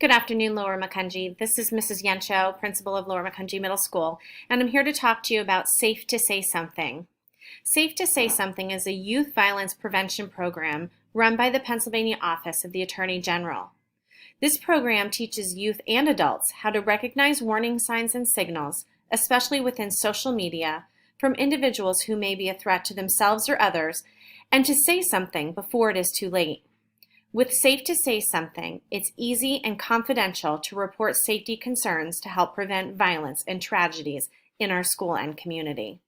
Good afternoon, Lower Macungie. This is Mrs. Yencho, principal of Lower Macungie Middle School, and I'm here to talk to you about Safe to Say Something. Safe to Say Something is a youth violence prevention program run by the Pennsylvania Office of the Attorney General. This program teaches youth and adults how to recognize warning signs and signals, especially within social media, from individuals who may be a threat to themselves or others, and to say something before it is too late. With Safe to Say Something, it's easy and confidential to report safety concerns to help prevent violence and tragedies in our school and community.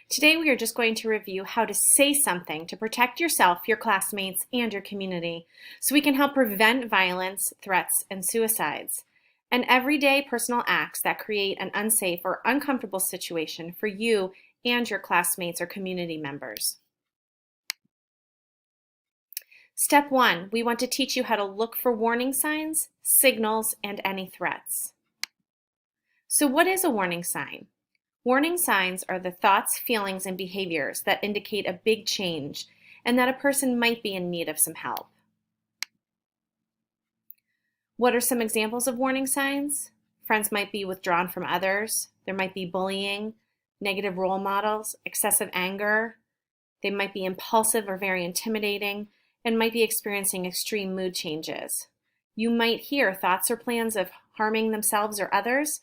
Today we are just going to review how to say something to protect yourself, your classmates, and your community so we can help prevent violence, threats, and suicides, and everyday personal acts that create an unsafe or uncomfortable situation for you and your classmates or community members. Step 1, we want to teach you how to look for warning signs, signals, and any threats. So what is a warning sign? Warning signs are the thoughts, feelings, and behaviors that indicate a big change and that a person might be in need of some help. What are some examples of warning signs? Friends might be withdrawn from others. There might be bullying, negative role models, excessive anger. They might be impulsive or very intimidating, and might be experiencing extreme mood changes. You might hear thoughts or plans of harming themselves or others.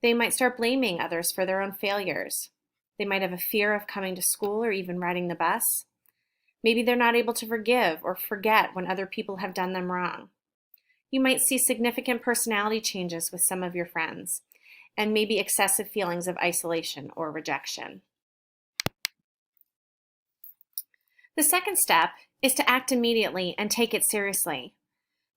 They might start blaming others for their own failures. They might have a fear of coming to school or even riding the bus. Maybe they're not able to forgive or forget when other people have done them wrong. You might see significant personality changes with some of your friends, and maybe excessive feelings of isolation or rejection. The second step is to act immediately and take it seriously.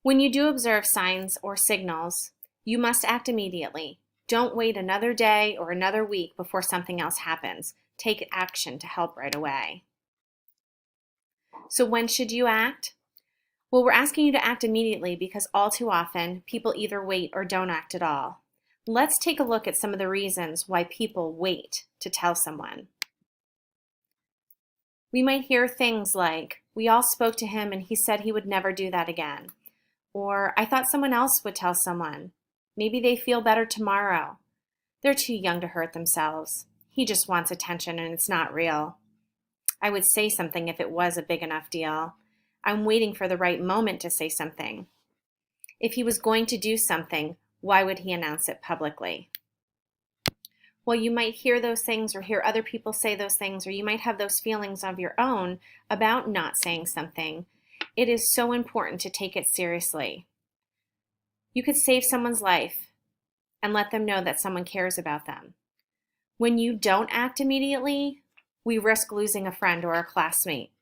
When you do observe signs or signals, you must act immediately. Don't wait another day or another week before something else happens. Take action to help right away. So when should you act? Well, we're asking you to act immediately because all too often, people either wait or don't act at all. Let's take a look at some of the reasons why people wait to tell someone. We might hear things like, "We all spoke to him and he said he would never do that again." Or, "I thought someone else would tell someone. Maybe they feel better tomorrow. They're too young to hurt themselves. He just wants attention and it's not real. I would say something if it was a big enough deal. I'm waiting for the right moment to say something. If he was going to do something, why would he announce it publicly?" Well, you might hear those things or hear other people say those things, or you might have those feelings of your own about not saying something. It is so important to take it seriously. You could save someone's life and let them know that someone cares about them. When you don't act immediately, we risk losing a friend or a classmate.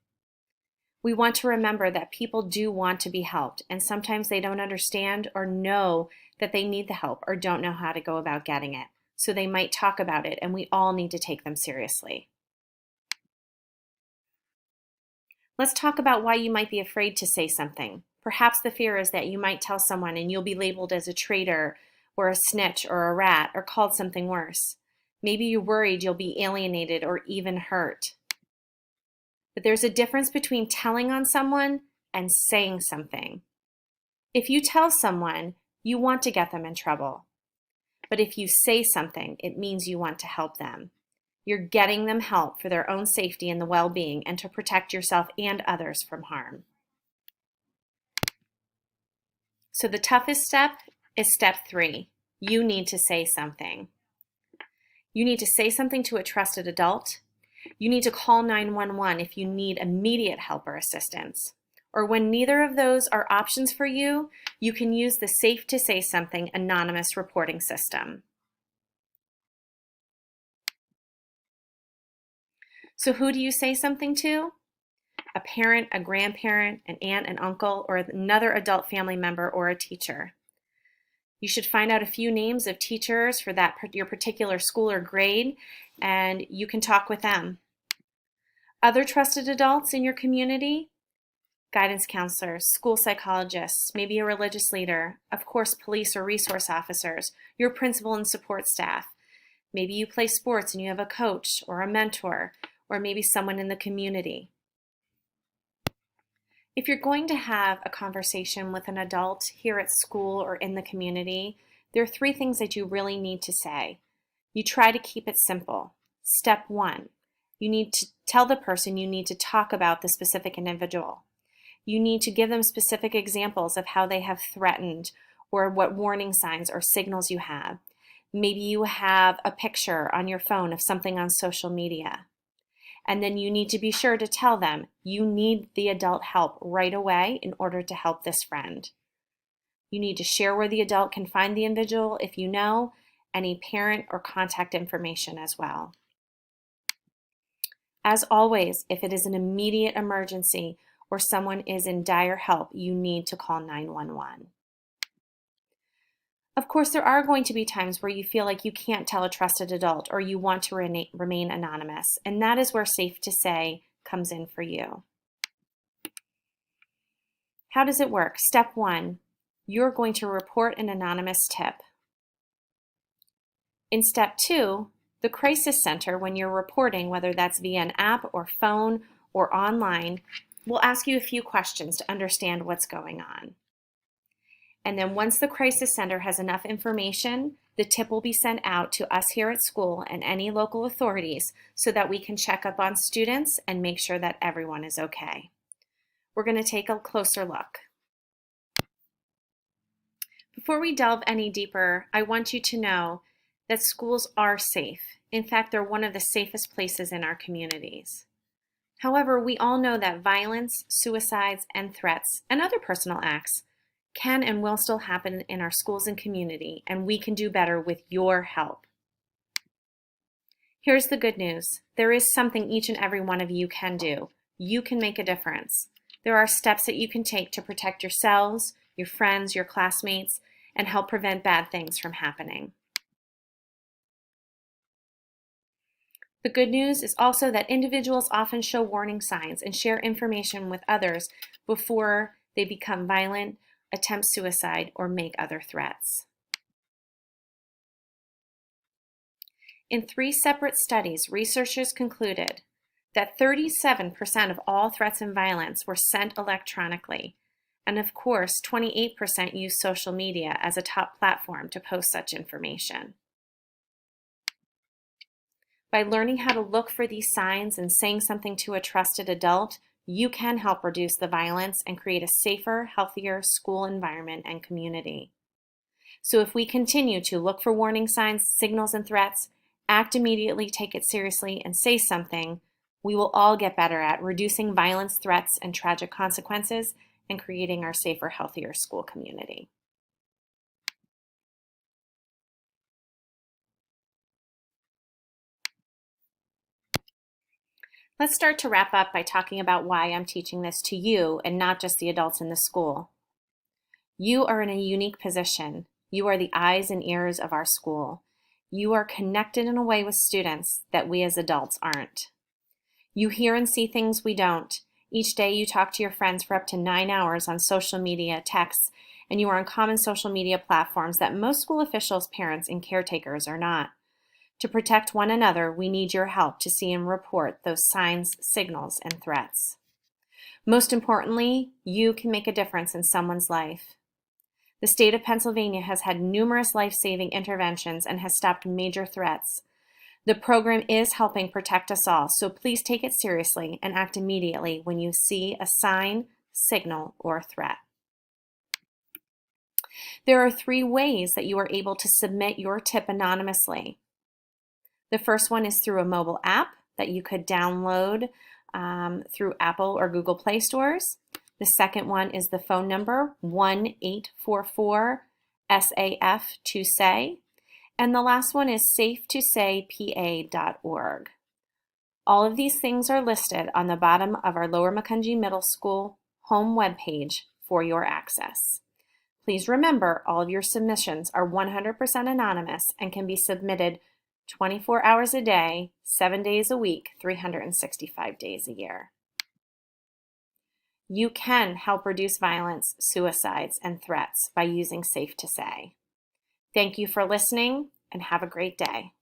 We want to remember that people do want to be helped, and sometimes they don't understand or know that they need the help or don't know how to go about getting it. So they might talk about it, and we all need to take them seriously. Let's talk about why you might be afraid to say something. Perhaps the fear is that you might tell someone and you'll be labeled as a traitor or a snitch or a rat or called something worse. Maybe you're worried you'll be alienated or even hurt. But there's a difference between telling on someone and saying something. If you tell someone, you want to get them in trouble. But if you say something, it means you want to help them. You're getting them help for their own safety and the well-being and to protect yourself and others from harm. So the toughest step is step 3. You need to say something. You need to say something to a trusted adult. You need to call 911 if you need immediate help or assistance. Or when neither of those are options for you, you can use the Safe to Say Something anonymous reporting system. So who do you say something to? A parent, a grandparent, an aunt, an uncle, or another adult family member or a teacher. You should find out a few names of teachers for your particular school or grade, and you can talk with them. Other trusted adults in your community? Guidance counselors, school psychologists, maybe a religious leader, of course police or resource officers, your principal and support staff. Maybe you play sports and you have a coach or a mentor, or maybe someone in the community. If you're going to have a conversation with an adult here at school or in the community, there are 3 things that you really need to say. You try to keep it simple. Step 1, you need to tell the person you need to talk about the specific individual. You need to give them specific examples of how they have threatened or what warning signs or signals you have. Maybe you have a picture on your phone of something on social media. And then you need to be sure to tell them you need the adult help right away in order to help this friend. You need to share where the adult can find the individual if you know, any parent or contact information as well. As always, if it is an immediate emergency or someone is in dire help, you need to call 911. Of course, there are going to be times where you feel like you can't tell a trusted adult or you want to remain anonymous, and that is where Safe to Say comes in for you. How does it work? Step 1, you're going to report an anonymous tip. In step 2, the crisis center, when you're reporting, whether that's via an app or phone or online, will ask you a few questions to understand what's going on. And then once the crisis center has enough information, the tip will be sent out to us here at school and any local authorities so that we can check up on students and make sure that everyone is okay. We're going to take a closer look. Before we delve any deeper, I want you to know that schools are safe. In fact, they're one of the safest places in our communities. However, we all know that violence, suicides, and threats, and other personal acts can and will still happen in our schools and community, and we can do better with your help. Here's the good news. There is something each and every one of you can do. You can make a difference. There are steps that you can take to protect yourselves, your friends, your classmates, and help prevent bad things from happening. The good news is also that individuals often show warning signs and share information with others before they become violent, attempt suicide, or make other threats. In 3 separate studies, researchers concluded that 37% of all threats and violence were sent electronically, and of course, 28% used social media as a top platform to post such information. By learning how to look for these signs and saying something to a trusted adult, you can help reduce the violence and create a safer, healthier school environment and community. So if we continue to look for warning signs, signals, and threats, act immediately, take it seriously, and say something, we will all get better at reducing violence, threats, and tragic consequences and creating our safer, healthier school community. Let's start to wrap up by talking about why I'm teaching this to you and not just the adults in the school. You are in a unique position. You are the eyes and ears of our school. You are connected in a way with students that we as adults aren't. You hear and see things we don't. Each day you talk to your friends for up to 9 hours on social media, texts, and you are on common social media platforms that most school officials, parents, and caretakers are not. To protect one another, we need your help to see and report those signs, signals, and threats. Most importantly, you can make a difference in someone's life. The state of Pennsylvania has had numerous life-saving interventions and has stopped major threats. The program is helping protect us all, so please take it seriously and act immediately when you see a sign, signal, or threat. There are 3 ways that you are able to submit your tip anonymously. The first one is through a mobile app that you could download through Apple or Google Play stores. The second one is the phone number 1-844-SAF2SAY. And the last one is safetosaypa.org. All of these things are listed on the bottom of our Lower Macungie Middle School home webpage for your access. Please remember, all of your submissions are 100% anonymous and can be submitted 24 hours a day, 7 days a week, 365 days a year. You can help reduce violence, suicides, and threats by using Safe to Say. Thank you for listening and have a great day.